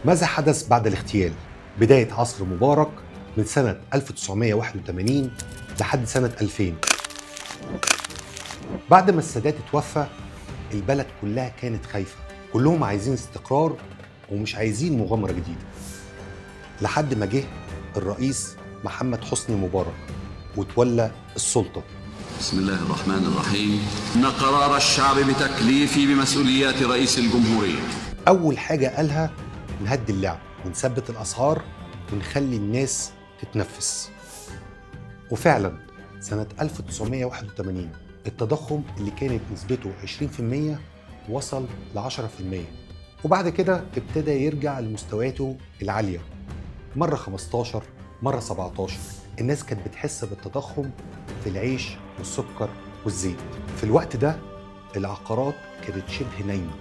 ماذا حدث بعد الاغتيال؟ بداية عصر مبارك من سنة 1981 لحد سنة 2000. بعد ما السادات اتوفى البلد كلها كانت خايفة، كلهم عايزين استقرار ومش عايزين مغامرة جديدة، لحد ما جه الرئيس محمد حسني مبارك وتولى السلطة. بسم الله الرحمن الرحيم. إن قرار الشعب بتكليفي بمسؤوليات رئيس الجمهورية. أول حاجة قالها نهدي اللعب ونثبت الأسعار ونخلي الناس تتنفس. وفعلا سنة 1981 التضخم اللي كانت نسبته 20% وصل ل 10%، وبعد كده ابتدى يرجع لمستوياته العالية، مرة 15 مرة 17. الناس كانت بتحس بالتضخم في العيش والسكر والزيت. في الوقت ده العقارات كانت شبه نايمة،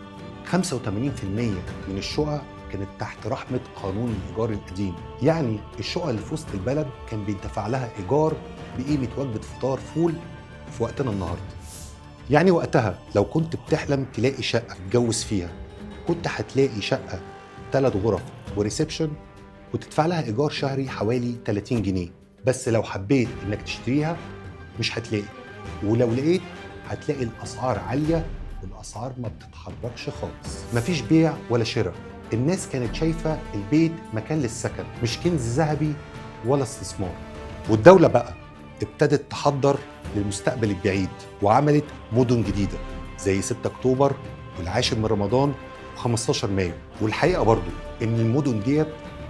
85% من الشقق كانت تحت رحمة قانون الإيجار القديم، يعني الشقق اللي في وسط البلد كان بيدفع لها إيجار بقيمة وجبة فطار فول في وقتنا النهاردة. يعني وقتها لو كنت بتحلم تلاقي شقة تتجوز فيها كنت هتلاقي شقة 3 غرف وريسبشن وتدفع لها إيجار شهري حوالي 30 جنيه، بس لو حبيت إنك تشتريها مش هتلاقي، ولو لقيت هتلاقي الأسعار عالية والأسعار ما بتتحركش خالص، مفيش بيع ولا شراء. الناس كانت شايفة البيت مكان للسكن مش كنز ذهبي ولا استثمار. والدولة بقى ابتدت تحضر للمستقبل البعيد وعملت مدن جديدة زي 6 أكتوبر والعاشر من رمضان و15 مايو. والحقيقة برضو إن المدن ديت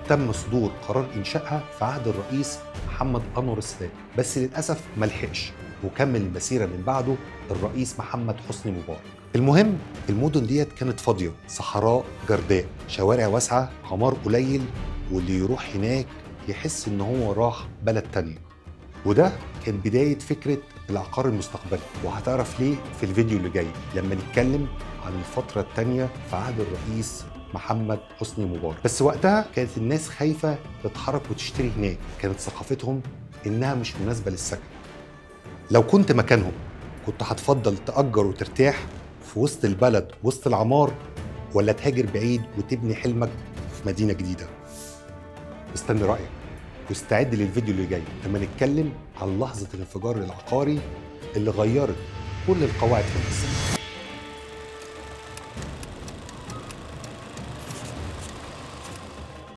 تم صدور قرار إنشائها في عهد الرئيس محمد أنور السادات، بس للأسف ملحقش وكمل المسيرة من بعده الرئيس محمد حسني مبارك. المهم المدن ديت كانت فاضية، صحراء جرداء، شوارع واسعة، عمار قليل، واللي يروح هناك يحس إن هو راح بلد تانية. وده كان بداية فكرة العقار المستقبلي، وهتعرف ليه في الفيديو اللي جاي لما نتكلم عن الفترة التانية في عهد الرئيس محمد حسني مبارك. بس وقتها كانت الناس خايفة تتحرك وتشتري هناك، كانت ثقافتهم إنها مش مناسبة للسكن. لو كنت مكانهم كنت هتفضل تأجر وترتاح في وسط البلد وسط العمار، ولا تهاجر بعيد وتبني حلمك في مدينة جديدة؟ استنى رأيك واستعد للفيديو اللي جاي لما نتكلم عن لحظة الانفجار العقاري اللي غيرت كل القواعد في مصر.